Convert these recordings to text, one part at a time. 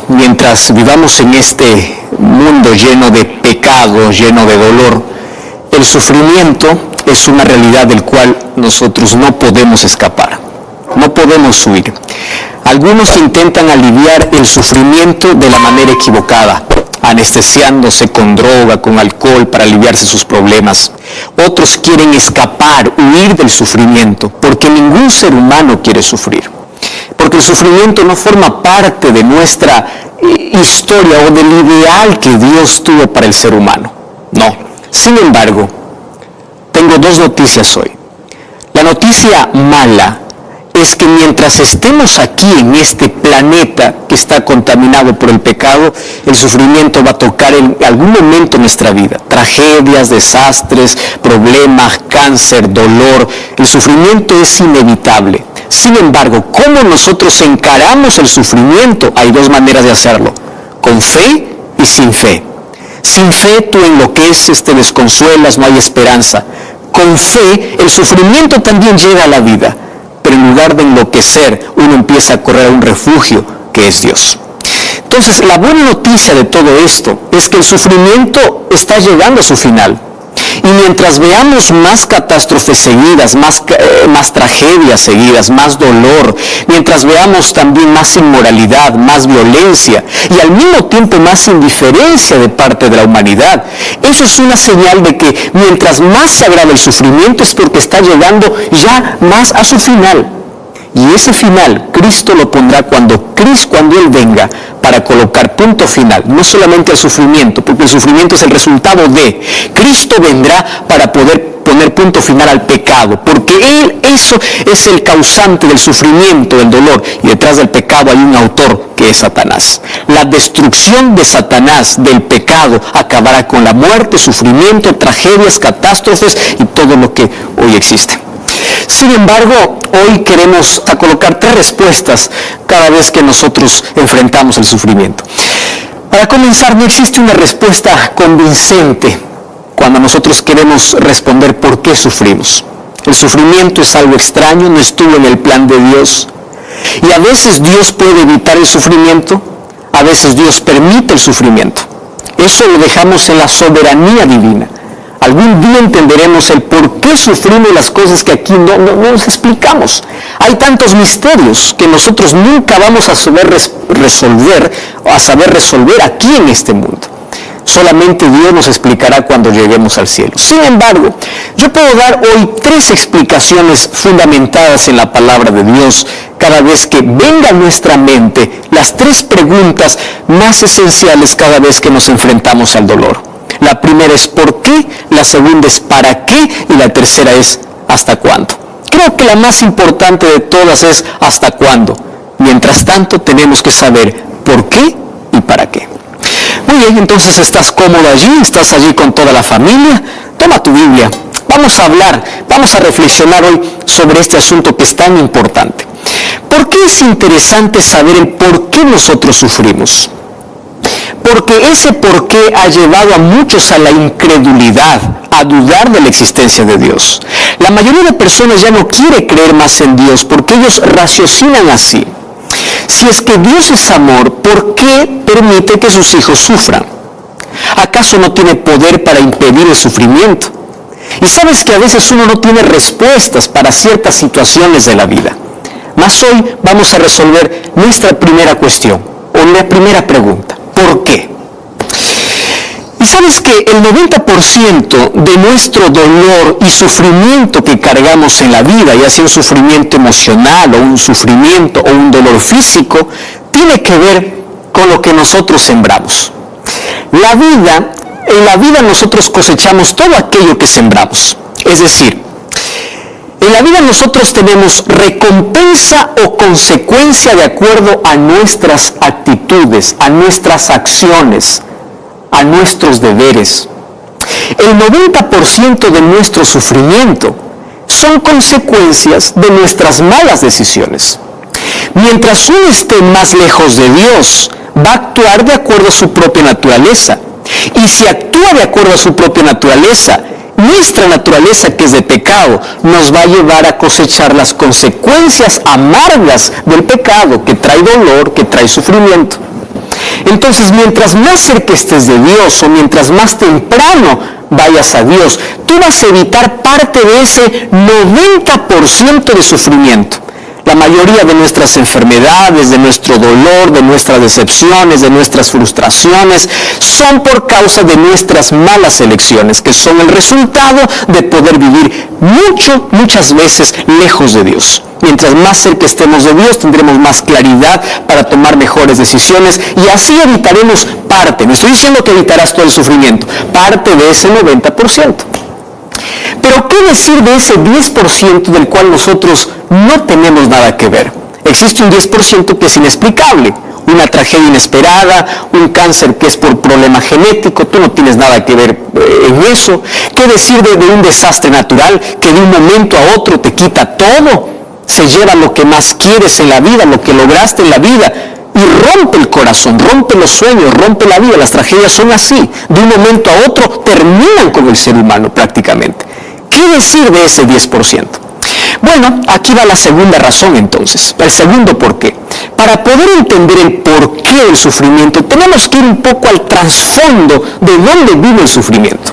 mientras vivamos en este mundo lleno de pecado, lleno de dolor, el sufrimiento es una realidad del cual nosotros no podemos escapar, no podemos huir. Algunos intentan aliviar el sufrimiento de la manera equivocada, anestesiándose con droga, con alcohol para aliviarse sus problemas. Otros quieren escapar, huir del sufrimiento, porque ningún ser humano quiere sufrir. Porque el sufrimiento no forma parte de nuestra historia o del ideal que Dios tuvo para el ser humano. No. Sin embargo, tengo dos noticias hoy. La noticia mala es que mientras estemos aquí en este planeta que está contaminado por el pecado, el sufrimiento va a tocar en algún momento nuestra vida. Tragedias, desastres, problemas, cáncer, dolor. El sufrimiento es inevitable. Sin embargo, ¿cómo nosotros encaramos el sufrimiento? Hay dos maneras de hacerlo: con fe y sin fe. Sin fe tú enloqueces, te desconsuelas, no hay esperanza. Con fe el sufrimiento también llega a la vida, pero en lugar de enloquecer, uno empieza a correr a un refugio que es Dios. Entonces, la buena noticia de todo esto es que el sufrimiento está llegando a su final. Y mientras veamos más catástrofes seguidas, más tragedias seguidas, más dolor, mientras veamos también más inmoralidad, más violencia y al mismo tiempo más indiferencia de parte de la humanidad, eso es una señal de que mientras más se agrava el sufrimiento es porque está llegando ya más a su final. Y ese final Cristo lo pondrá cuando Él venga para colocar punto final, no solamente al sufrimiento, porque el sufrimiento es el resultado de. Cristo vendrá para poder poner punto final al pecado, porque eso es el causante del sufrimiento, del dolor, y detrás del pecado hay un autor que es Satanás. La destrucción de Satanás, del pecado, acabará con la muerte, sufrimiento, tragedias, catástrofes y todo lo que hoy existe. Sin embargo, hoy queremos colocar tres respuestas cada vez que nosotros enfrentamos el sufrimiento. Para comenzar, no existe una respuesta convincente cuando nosotros queremos responder por qué sufrimos. El sufrimiento es algo extraño, no estuvo en el plan de Dios. Y a veces Dios puede evitar el sufrimiento, a veces Dios permite el sufrimiento. Eso lo dejamos en la soberanía divina. Algún día entenderemos el por qué sufrimos las cosas que aquí no nos explicamos. Hay tantos misterios que nosotros nunca vamos a saber resolver aquí en este mundo. Solamente Dios nos explicará cuando lleguemos al cielo. Sin embargo, yo puedo dar hoy tres explicaciones fundamentadas en la palabra de Dios cada vez que venga a nuestra mente las tres preguntas más esenciales cada vez que nos enfrentamos al dolor. La primera es ¿por qué?, la segunda es ¿para qué?, y la tercera es ¿hasta cuándo? Creo que la más importante de todas es ¿hasta cuándo? Mientras tanto tenemos que saber ¿por qué y para qué? Muy bien, entonces estás cómodo allí, estás allí con toda la familia, toma tu Biblia, vamos a reflexionar hoy sobre este asunto que es tan importante. ¿Por qué es interesante saber el por qué nosotros sufrimos? Porque ese por qué ha llevado a muchos a la incredulidad, a dudar de la existencia de Dios. La mayoría de personas ya no quiere creer más en Dios porque ellos raciocinan así. Si es que Dios es amor, ¿por qué permite que sus hijos sufran? ¿Acaso no tiene poder para impedir el sufrimiento? Y sabes que a veces uno no tiene respuestas para ciertas situaciones de la vida. Mas hoy vamos a resolver nuestra primera cuestión, o la primera pregunta. ¿Por qué? Y sabes que el 90% de nuestro dolor y sufrimiento que cargamos en la vida, ya sea un sufrimiento emocional o un sufrimiento o un dolor físico, tiene que ver con lo que nosotros sembramos. En la vida nosotros cosechamos todo aquello que sembramos. Es decir, en la vida nosotros tenemos recompensa o consecuencia de acuerdo a nuestras actitudes, a nuestras acciones, a nuestros deberes. El 90% de nuestro sufrimiento son consecuencias de nuestras malas decisiones. Mientras uno esté más lejos de Dios, va a actuar de acuerdo a su propia naturaleza. Y si actúa de acuerdo a su propia naturaleza, nuestra naturaleza, que es de pecado, nos va a llevar a cosechar las consecuencias amargas del pecado, que trae dolor, que trae sufrimiento. Entonces, mientras más cerca estés de Dios o mientras más temprano vayas a Dios, tú vas a evitar parte de ese 90% de sufrimiento. La mayoría de nuestras enfermedades, de nuestro dolor, de nuestras decepciones, de nuestras frustraciones, son por causa de nuestras malas elecciones, que son el resultado de poder vivir muchas veces lejos de Dios. Mientras más cerca estemos de Dios, tendremos más claridad para tomar mejores decisiones y así evitaremos parte. No estoy diciendo que evitarás todo el sufrimiento, parte de ese 90%. Pero ¿qué decir de ese 10% del cual nosotros no tenemos nada que ver? Existe un 10% que es inexplicable, una tragedia inesperada, un cáncer que es por problema genético, tú no tienes nada que ver en eso. ¿Qué decir de un desastre natural que de un momento a otro te quita todo? Se lleva lo que más quieres en la vida, lo que lograste en la vida, y rompe el corazón, rompe los sueños, rompe la vida. Las tragedias son así, de un momento a otro terminan con el ser humano prácticamente. ¿Qué decir de ese 10%? Bueno, aquí va la segunda razón entonces, el segundo por qué. Para poder entender el porqué del sufrimiento, tenemos que ir un poco al trasfondo de dónde vive el sufrimiento.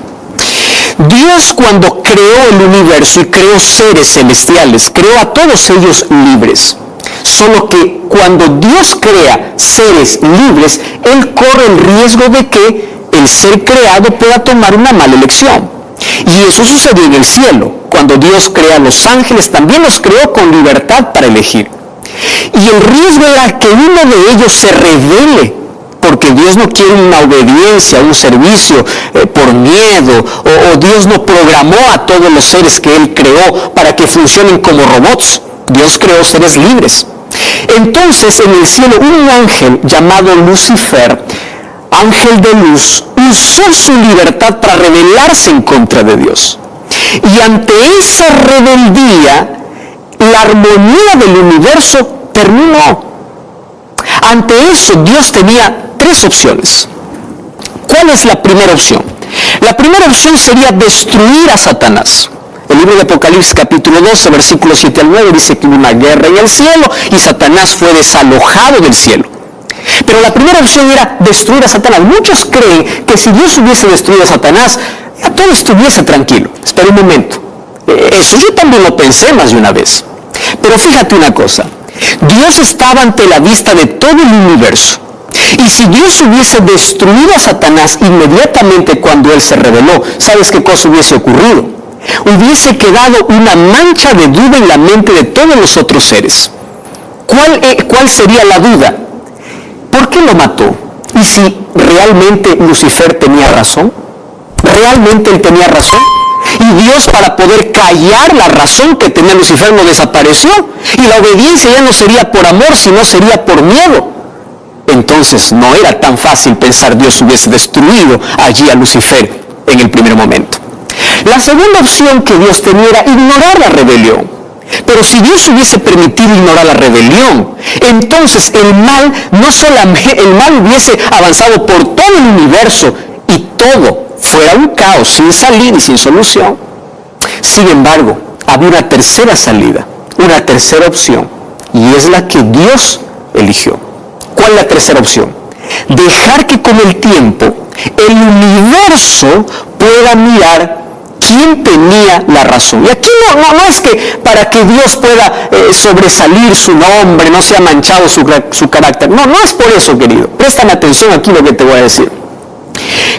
Dios, cuando creó el universo y creó seres celestiales, creó a todos ellos libres. Solo que cuando Dios crea seres libres, Él corre el riesgo de que el ser creado pueda tomar una mala elección. Y eso sucedió en el cielo. Cuando Dios crea a los ángeles, también los creó con libertad para elegir. Y el riesgo era que uno de ellos se rebele, porque Dios no quiere una obediencia, un servicio por miedo, o Dios no programó a todos los seres que Él creó para que funcionen como robots. Dios creó seres libres. Entonces, en el cielo, un ángel llamado Lucifer, ángel de luz, usó su libertad para rebelarse en contra de Dios. Y ante esa rebeldía, la armonía del universo terminó. Ante eso, Dios tenía tres opciones. ¿Cuál es la primera opción? La primera opción sería destruir a Satanás. El libro de Apocalipsis capítulo 12, versículos 7 al 9, dice que hubo una guerra en el cielo y Satanás fue desalojado del cielo. Pero la primera opción era destruir a Satanás. Muchos creen que si Dios hubiese destruido a Satanás, ya todo estuviese tranquilo. Espera un momento. Eso yo también lo pensé más de una vez. Pero fíjate una cosa. Dios estaba ante la vista de todo el universo. Y si Dios hubiese destruido a Satanás inmediatamente cuando él se rebeló, ¿sabes qué cosa hubiese ocurrido? Hubiese quedado una mancha de duda en la mente de todos los otros seres. ¿Cuál sería la duda? ¿Por qué lo mató? ¿Y si realmente Lucifer tenía razón? ¿Realmente él tenía razón? Y Dios, para poder callar la razón que tenía Lucifer, no desapareció. Y la obediencia ya no sería por amor, sino sería por miedo. Entonces no era tan fácil pensar Dios hubiese destruido allí a Lucifer en el primer momento. La segunda opción que Dios tenía era ignorar la rebelión. Pero si Dios hubiese permitido ignorar la rebelión, entonces el mal hubiese avanzado por todo el universo y todo fuera un caos sin salida y sin solución. Sin embargo, había una tercera salida, una tercera opción, y es la que Dios eligió. ¿Cuál es la tercera opción? Dejar que con el tiempo el universo pueda mirar quién tenía la razón. Y aquí no es que para que Dios pueda sobresalir su nombre, no sea manchado su carácter. No es por eso, querido. Préstame atención aquí lo que te voy a decir.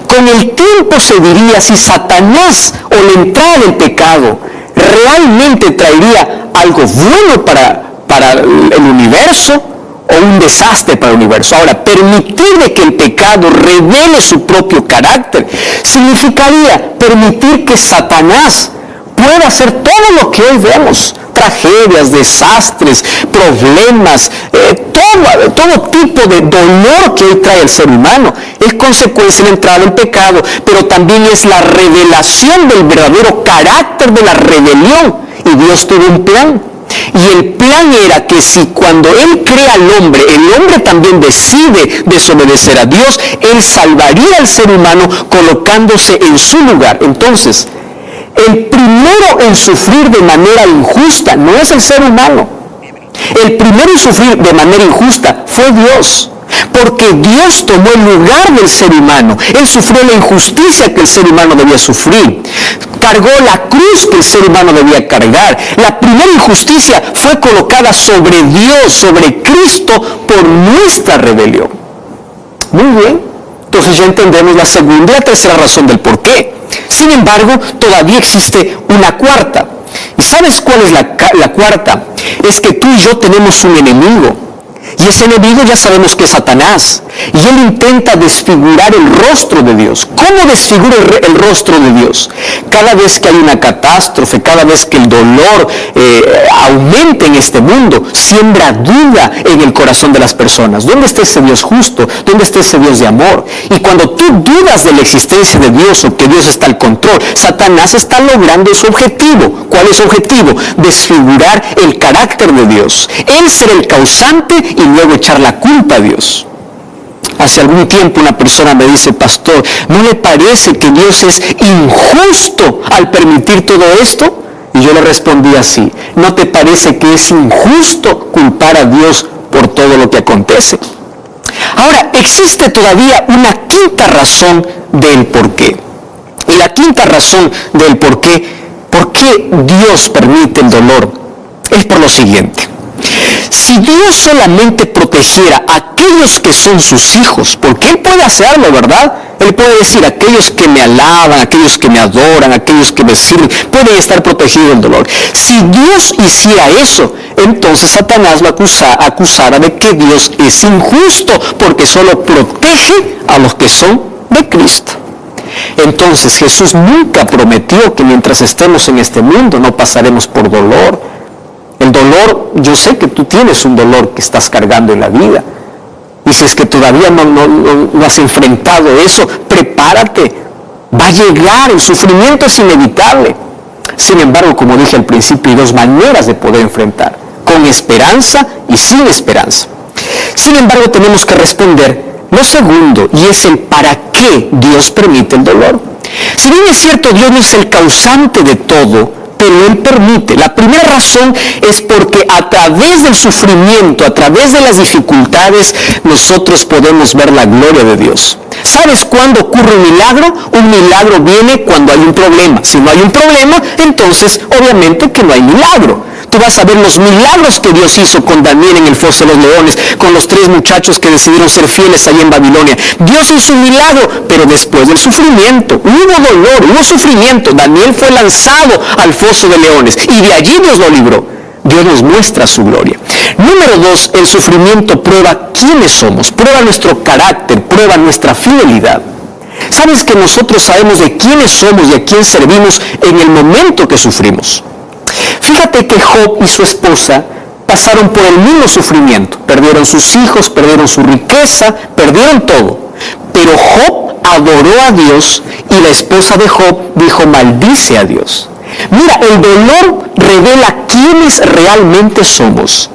Con el tiempo se diría si Satanás o la entrada del pecado realmente traería algo bueno para el universo o un desastre para el universo. Ahora, permitir que el pecado revele su propio carácter significaría permitir que Satanás pueda hacer todo lo que hoy vemos: tragedias, desastres, problemas, todo tipo de dolor que hoy trae el ser humano. Es consecuencia de la entrada del pecado, pero también es la revelación del verdadero carácter de la rebelión. Y Dios tuvo un plan. Y el plan era que si cuando Él crea al hombre, el hombre también decide desobedecer a Dios, Él salvaría al ser humano colocándose en su lugar. Entonces, el primero en sufrir de manera injusta no es el ser humano. El primero en sufrir de manera injusta fue Dios. Porque Dios tomó el lugar del ser humano. Él sufrió la injusticia que el ser humano debía sufrir. Cargó la cruz que el ser humano debía cargar. La primera injusticia fue colocada sobre Dios, sobre Cristo, por nuestra rebelión. Muy bien. Entonces ya entendemos la segunda y la tercera razón del por qué. Sin embargo, todavía existe una cuarta. ¿Y sabes cuál es la cuarta? Es que tú y yo tenemos un enemigo. Y ese enemigo ya sabemos que es Satanás. Y él intenta desfigurar el rostro de Dios. ¿Cómo desfigura el rostro de Dios? Cada vez que hay una catástrofe, cada vez que el dolor aumenta en este mundo, siembra duda en el corazón de las personas. ¿Dónde está ese Dios justo? ¿Dónde está ese Dios de amor? Y cuando tú dudas de la existencia de Dios o que Dios está al control, Satanás está logrando su objetivo. ¿Cuál es su objetivo? Desfigurar el carácter de Dios. Él ser el causante y luego echar la culpa a Dios. Hace algún tiempo una persona me dice: pastor, ¿no le parece que Dios es injusto al permitir todo esto? Y yo le respondí así: ¿no te parece que es injusto culpar a Dios por todo lo que acontece? Ahora, existe todavía una quinta razón del por qué. Y la quinta razón del por qué Dios permite el dolor, es por lo siguiente. Si Dios solamente protegiera a aquellos que son sus hijos, porque Él puede hacerlo, ¿verdad? Él puede decir: aquellos que me alaban, aquellos que me adoran, aquellos que me sirven, pueden estar protegidos del dolor. Si Dios hiciera eso, entonces Satanás lo acusara de que Dios es injusto, porque solo protege a los que son de Cristo. Entonces Jesús nunca prometió que mientras estemos en este mundo no pasaremos por dolor. El dolor, yo sé que tú tienes un dolor que estás cargando en la vida. Y si es que todavía no has enfrentado eso, prepárate. Va a llegar, el sufrimiento es inevitable. Sin embargo, como dije al principio, hay dos maneras de poder enfrentar: con esperanza y sin esperanza. Sin embargo, tenemos que responder lo segundo, y es el para qué Dios permite el dolor. Si bien es cierto, Dios no es el causante de todo, pero Él permite. La primera razón es porque a través del sufrimiento, a través de las dificultades, nosotros podemos ver la gloria de Dios. ¿Sabes cuándo ocurre un milagro? Un milagro viene cuando hay un problema. Si no hay un problema, entonces obviamente que no hay milagro. Tú vas a ver los milagros que Dios hizo con Daniel en el foso de los leones, con los 3 muchachos que decidieron ser fieles allí en Babilonia. Dios hizo un milagro, pero después del sufrimiento, hubo dolor, hubo sufrimiento. Daniel fue lanzado al foso de leones y de allí Dios lo libró. Dios nos muestra su gloria. Número 2, el sufrimiento prueba quiénes somos, prueba nuestro carácter, prueba nuestra fidelidad. ¿Sabes que nosotros sabemos de quiénes somos y a quién servimos en el momento que sufrimos? Fíjate que Job y su esposa pasaron por el mismo sufrimiento. Perdieron sus hijos, perdieron su riqueza, perdieron todo. Pero Job adoró a Dios y la esposa de Job dijo: maldice a Dios. Mira, el dolor revela quiénes realmente somos.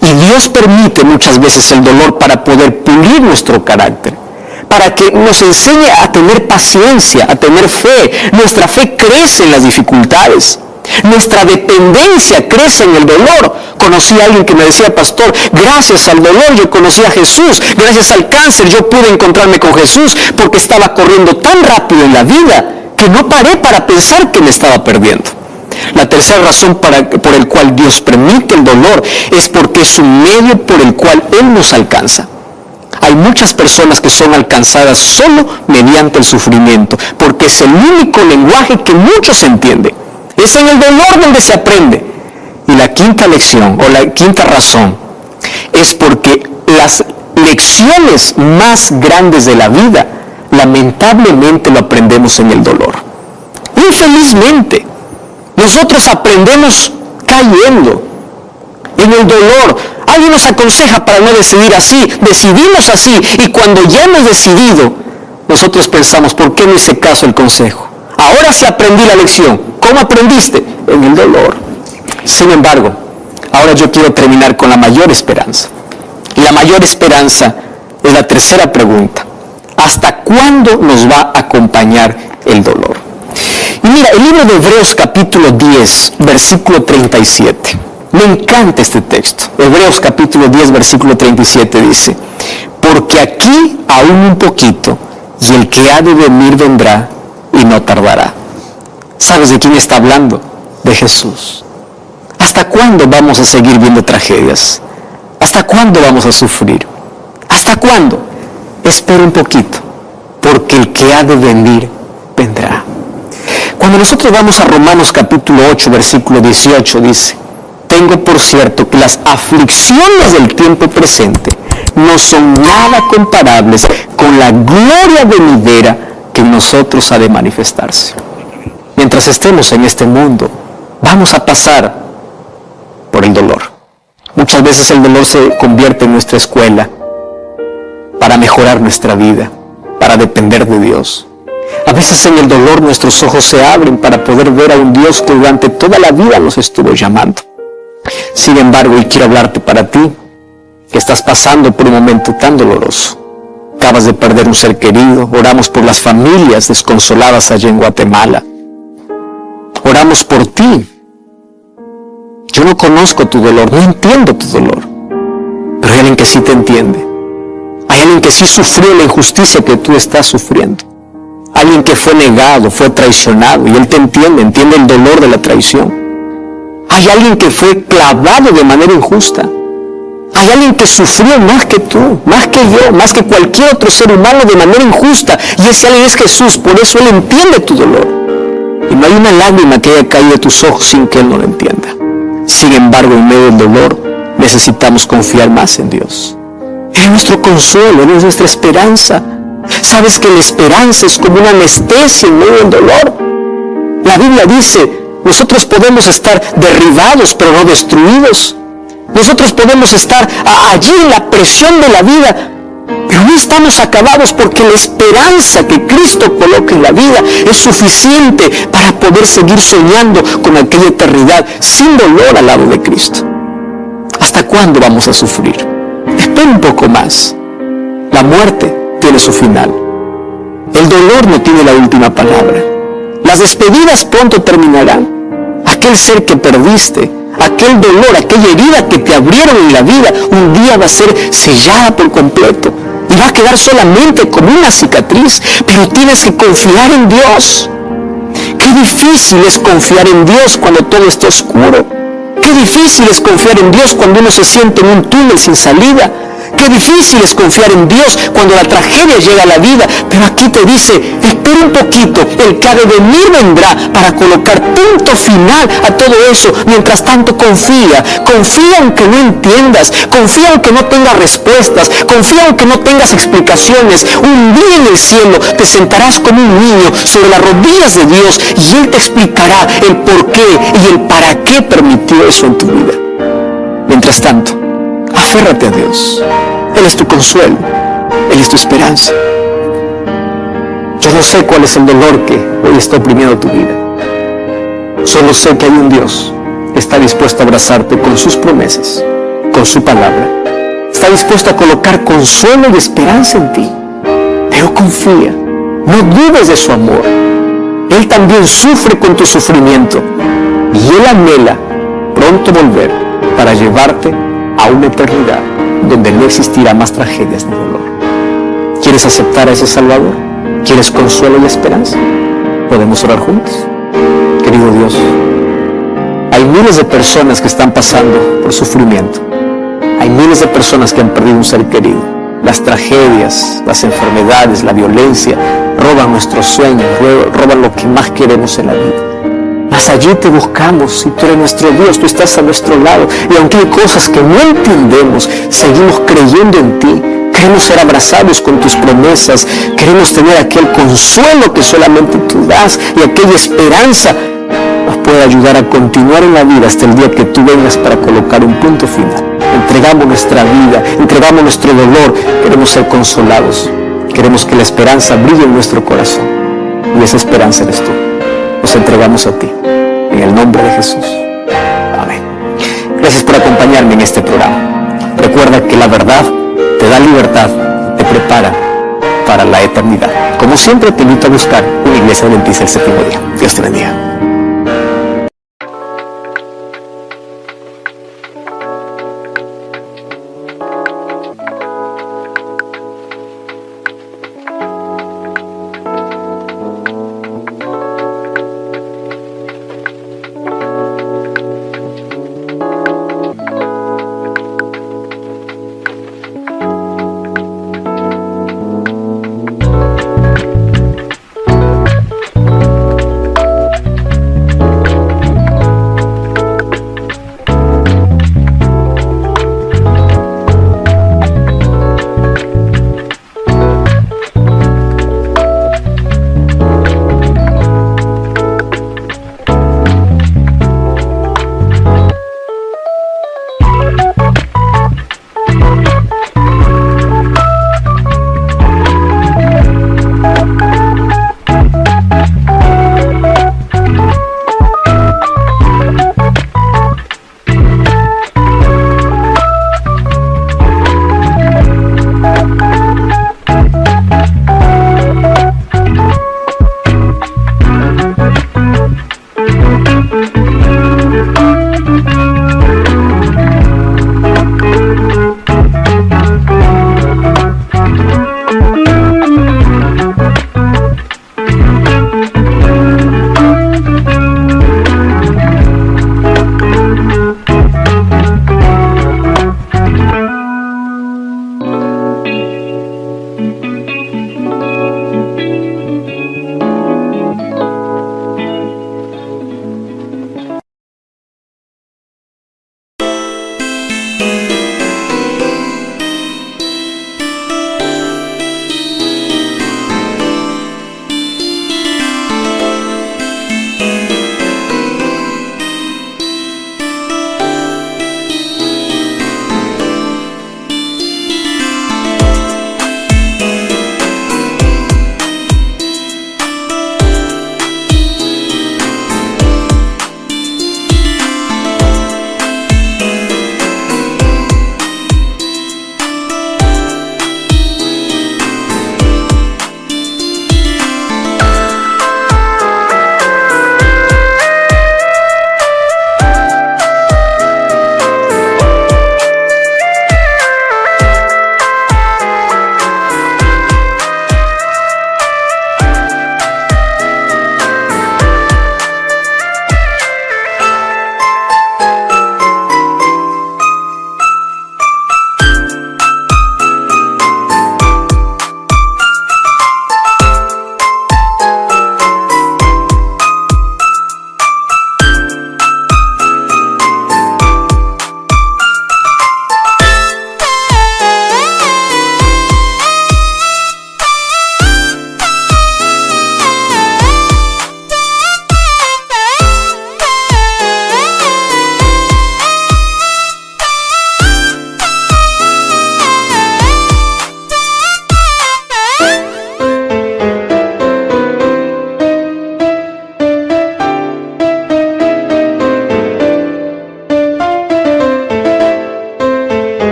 Y Dios permite muchas veces el dolor para poder pulir nuestro carácter, para que nos enseñe a tener paciencia, a tener fe. Nuestra fe crece en las dificultades. Nuestra dependencia crece en el dolor. Conocí a alguien que me decía: pastor, gracias al dolor yo conocí a Jesús, gracias al cáncer yo pude encontrarme con Jesús, porque estaba corriendo tan rápido en la vida que no paré para pensar que me estaba perdiendo. La tercera razón por el cual Dios permite el dolor es porque es un medio por el cual Él nos alcanza. Hay muchas personas que son alcanzadas solo mediante el sufrimiento, porque es el único lenguaje que muchos entienden. Es en el dolor donde se aprende. Y la quinta lección, o la quinta razón, es porque las lecciones más grandes de la vida, lamentablemente lo aprendemos en el dolor. Infelizmente, nosotros aprendemos cayendo en el dolor. Alguien nos aconseja para no decidir así, decidimos así, y cuando ya hemos decidido, nosotros pensamos: ¿por qué no hice caso al consejo? Ahora sí aprendí la lección. ¿Cómo aprendiste? En el dolor. Sin embargo, ahora yo quiero terminar con la mayor esperanza. Y la mayor esperanza es la tercera pregunta: ¿hasta cuándo nos va a acompañar el dolor? Y mira, el libro de Hebreos capítulo 10, versículo 37. Me encanta este texto. Hebreos capítulo 10, versículo 37 dice: porque aquí aún un poquito, y el que ha de venir vendrá y no tardará. ¿Sabes de quién está hablando? De Jesús. ¿Hasta cuándo vamos a seguir viendo tragedias? ¿Hasta cuándo vamos a sufrir? ¿Hasta cuándo? Espera un poquito, porque el que ha de venir vendrá. Cuando nosotros vamos a Romanos capítulo 8, versículo 18, dice: tengo por cierto que las aflicciones del tiempo presente no son nada comparables con la gloria venidera que en nosotros ha de manifestarse. Mientras estemos en este mundo, vamos a pasar por el dolor. Muchas veces el dolor se convierte en nuestra escuela para mejorar nuestra vida, para depender de Dios. A veces en el dolor nuestros ojos se abren para poder ver a un Dios que durante toda la vida nos estuvo llamando. Sin embargo, hoy quiero hablarte para ti, que estás pasando por un momento tan doloroso. Acabas de perder un ser querido. Oramos por las familias desconsoladas allá en Guatemala. Oramos por ti. Yo no conozco tu dolor, no entiendo tu dolor, pero hay alguien que sí te entiende. Hay alguien que sí sufrió la injusticia que tú estás sufriendo. Alguien que fue negado, fue traicionado, y él te entiende el dolor de la traición. Hay alguien que fue clavado de manera injusta. Hay alguien que sufrió más que tú, más que yo, más que cualquier otro ser humano de manera injusta. Y ese alguien es Jesús, por eso Él entiende tu dolor. Y no hay una lágrima que haya caído de tus ojos sin que Él no lo entienda. Sin embargo, en medio del dolor, necesitamos confiar más en Dios. Él es nuestro consuelo, Él es nuestra esperanza. Sabes que la esperanza es como una anestesia en medio del dolor. La Biblia dice: nosotros podemos estar derribados, pero no destruidos. Nosotros podemos estar allí en la presión de la vida, pero no estamos acabados, porque la esperanza que Cristo coloca en la vida es suficiente para poder seguir soñando con aquella eternidad sin dolor al lado de Cristo. ¿Hasta cuándo vamos a sufrir? Espera un poco más. La muerte tiene su final. El dolor no tiene la última palabra. Las despedidas pronto terminarán. Aquel ser que perdiste, aquel dolor, aquella herida que te abrieron en la vida, un día va a ser sellada por completo y va a quedar solamente como una cicatriz. Pero tienes que confiar en Dios. Qué difícil es confiar en Dios cuando todo está oscuro. Qué difícil es confiar en Dios cuando uno se siente en un túnel sin salida. Qué difícil es confiar en Dios cuando la tragedia llega a la vida. Pero aquí te dice: espera un poquito, el que ha de venir vendrá para colocar punto final a todo eso. Mientras tanto, confía aunque no entiendas, confía aunque no tengas respuestas, confía aunque no tengas explicaciones. Un día en el cielo te sentarás como un niño sobre las rodillas de Dios y Él te explicará el por qué y el para qué permitió eso en tu vida. Mientras tanto, aférrate a Dios. Él es tu consuelo, Él es tu esperanza. Yo no sé cuál es el dolor que hoy está oprimiendo tu vida. Solo sé que hay un Dios que está dispuesto a abrazarte con sus promesas, con su palabra. Está dispuesto a colocar consuelo y esperanza en ti. Pero confía, no dudes de su amor. Él también sufre con tu sufrimiento y Él anhela pronto volver para llevarte a una eternidad donde no existirá más tragedias ni dolor. ¿Quieres aceptar a ese Salvador? ¿Quieres consuelo y esperanza? ¿Podemos orar juntos? Querido Dios, hay miles de personas que están pasando por sufrimiento. Hay miles de personas que han perdido un ser querido. Las tragedias, las enfermedades, la violencia roban nuestros sueños, roban lo que más queremos en la vida. Mas allí te buscamos y tú eres nuestro Dios, tú estás a nuestro lado. Y aunque hay cosas que no entendemos, seguimos creyendo en ti. Queremos ser abrazados con tus promesas. Queremos tener aquel consuelo que solamente tú das y aquella esperanza nos puede ayudar a continuar en la vida hasta el día que tú vengas para colocar un punto final. Entregamos nuestra vida, entregamos nuestro dolor. Queremos ser consolados. Queremos que la esperanza brille en nuestro corazón. Y esa esperanza eres tú. Nos entregamos a ti, en el nombre de Jesús. Amén. Gracias por acompañarme en este programa. Recuerda que la verdad te da libertad, te prepara para la eternidad. Como siempre, te invito a buscar una iglesia adventista el séptimo día. Dios te bendiga.